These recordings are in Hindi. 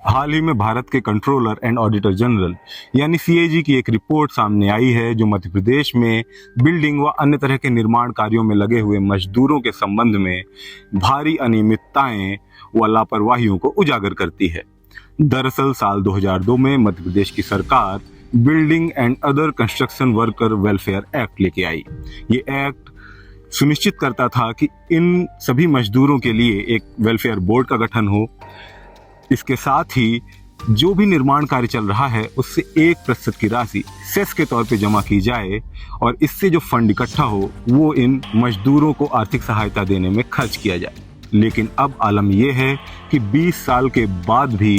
हाल ही में भारत के कंट्रोलर एंड ऑडिटर जनरल यानी सीएजी की एक रिपोर्ट सामने आई है जो मध्य प्रदेश में बिल्डिंग व अन्य तरह के निर्माण कार्यों में लगे हुए मजदूरों के संबंध में भारी अनियमितताएं व लापरवाहियों को उजागर करती है। दरअसल साल 2002 में मध्य प्रदेश की सरकार building and other construction worker welfare act लेके आई। ये एक्ट सुनिश्चित करता था कि इन सभी मजदूरों के लिए एक वेलफेयर बोर्ड का गठन हो। इसके साथ ही जो भी निर्माण कार्य चल रहा है उससे 1% की राशि सेस के तौर पे जमा की जाए और इससे जो फंड इकट्ठा हो वो इन मजदूरों को आर्थिक सहायता देने में खर्च किया जाए। लेकिन अब आलम यह है कि 20 साल के बाद भी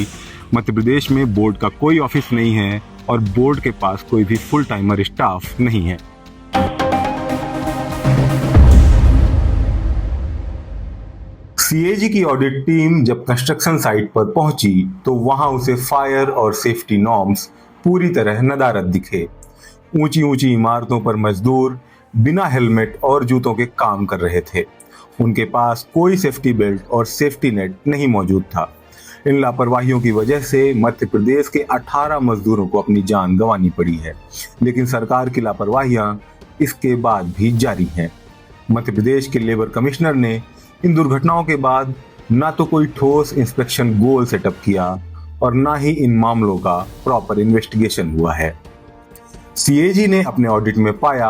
मध्य प्रदेश में बोर्ड का कोई ऑफिस नहीं है और बोर्ड के पास कोई भी फुल टाइमर स्टाफ नहीं है। सीएजी की ऑडिट टीम जब कंस्ट्रक्शन साइट पर पहुंची तो वहां उसे फायर और सेफ्टी नॉर्म्स पूरी तरह नदारद दिखे। ऊंची ऊंची इमारतों पर मजदूर बिना हेलमेट और जूतों के काम कर रहे थे। उनके पास कोई सेफ्टी बेल्ट और सेफ्टी नेट नहीं मौजूद था। इन लापरवाहियों की वजह से मध्य प्रदेश के 18 मजदूरों को अपनी जान गंवानी पड़ी है। लेकिन सरकार की लापरवाहियां इसके बाद भी जारी हैं। मध्य प्रदेश के लेबर कमिश्नर ने इन दुर्घटनाओं के बाद ना तो कोई ठोस इंस्पेक्शन गोल सेटअप किया और ना ही इन मामलों का प्रॉपर इन्वेस्टिगेशन हुआ है। सीएजी ने अपने ऑडिट में पाया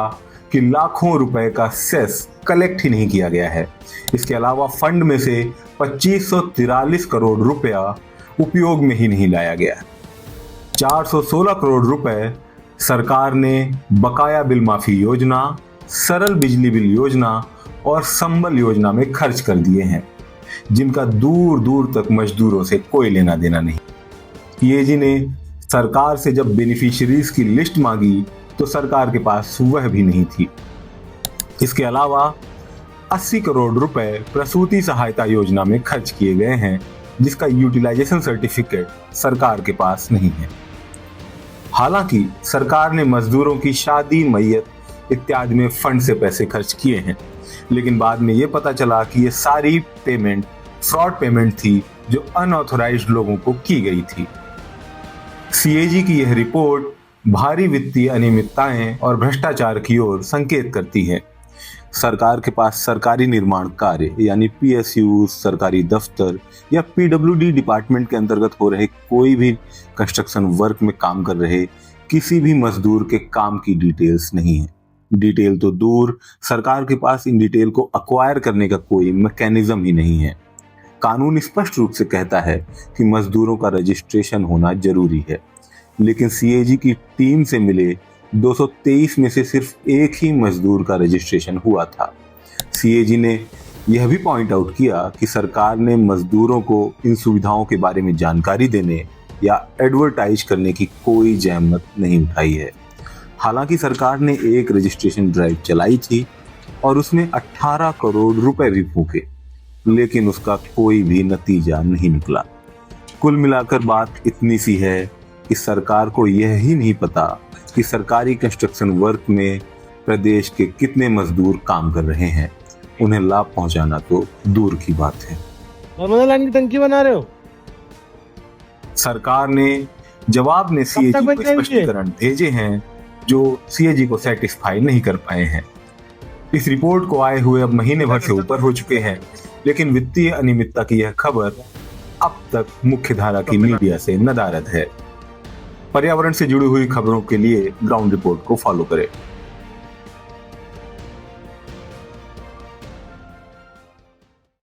कि लाखों रुपए का सेस कलेक्ट ही नहीं किया गया है। इसके अलावा फंड में से 2543 करोड़ रुपया उपयोग में ही नहीं लाया गया। 416 करोड़ रुपए सरकार ने बकाया बिल माफी योजना, सरल बिजली बिल योजना और संबल योजना में खर्च कर दिए हैं, जिनका दूर दूर तक मजदूरों से कोई लेना देना नहीं। सीएजी ने सरकार से जब बेनिफिशियरीज की लिस्ट मांगी तो सरकार के पास वह भी नहीं थी। इसके अलावा 80 करोड़ रुपए प्रसूति सहायता योजना में खर्च किए गए हैं, जिसका यूटिलाइजेशन सर्टिफिकेट सरकार के पास नहीं है। हालांकि सरकार ने मजदूरों की शादी, मैयत इत्यादि में फंड से पैसे खर्च किए हैं, लेकिन बाद में ये पता चला कि ये सारी पेमेंट फ्रॉड पेमेंट थी जो अनऑथराइज्ड लोगों को की गई थी। सीएजी की यह रिपोर्ट भारी वित्तीय अनियमितताएं और भ्रष्टाचार की ओर संकेत करती है। सरकार के पास सरकारी निर्माण कार्य यानी पीएसयू, सरकारी दफ्तर या पीडब्ल्यूडी डिपार्टमेंट के अंतर्गत हो रहे कोई भी कंस्ट्रक्शन वर्क में काम कर रहे किसी भी मजदूर के काम की डिटेल्स नहीं है। डिटेल तो दूर, सरकार के पास इन डिटेल को अक्वायर करने का कोई मैकेनिज्म ही नहीं है। कानून स्पष्ट रूप से कहता है कि मजदूरों का रजिस्ट्रेशन होना जरूरी है, लेकिन सीएजी की टीम से मिले 223 में से सिर्फ एक ही मजदूर का रजिस्ट्रेशन हुआ था। सीएजी ने यह भी पॉइंट आउट किया कि सरकार ने मजदूरों को इन सुविधाओं के बारे में जानकारी देने या एडवर्टाइज करने की कोई जहमत नहीं उठाई है। हालांकि सरकार ने एक रजिस्ट्रेशन ड्राइव चलाई थी और उसमें 18 करोड़ रुपए भी फूके, लेकिन उसका कोई भी नतीजा नहीं निकला। कुल मिलाकर बात इतनी सी है कि सरकार को यह ही नहीं पता कि सरकारी कंस्ट्रक्शन वर्क में प्रदेश के कितने मजदूर काम कर रहे हैं। उन्हें लाभ पहुंचाना तो दूर की बात है। लाइन की टंकी बना रहे हो? सरकार ने जवाब में सीएजी को स्पष्टीकरण भेजे हैं जो सीएजी को सेटिस्फाई नहीं कर पाए हैं। इस रिपोर्ट को आए हुए अब महीने भर से ऊपर हो चुके हैं, लेकिन वित्तीय अनियमितता की यह खबर अब तक मुख्यधारा की मीडिया से नदारद है। पर्यावरण से जुड़ी हुई खबरों के लिए ग्राउंड रिपोर्ट को फॉलो करें।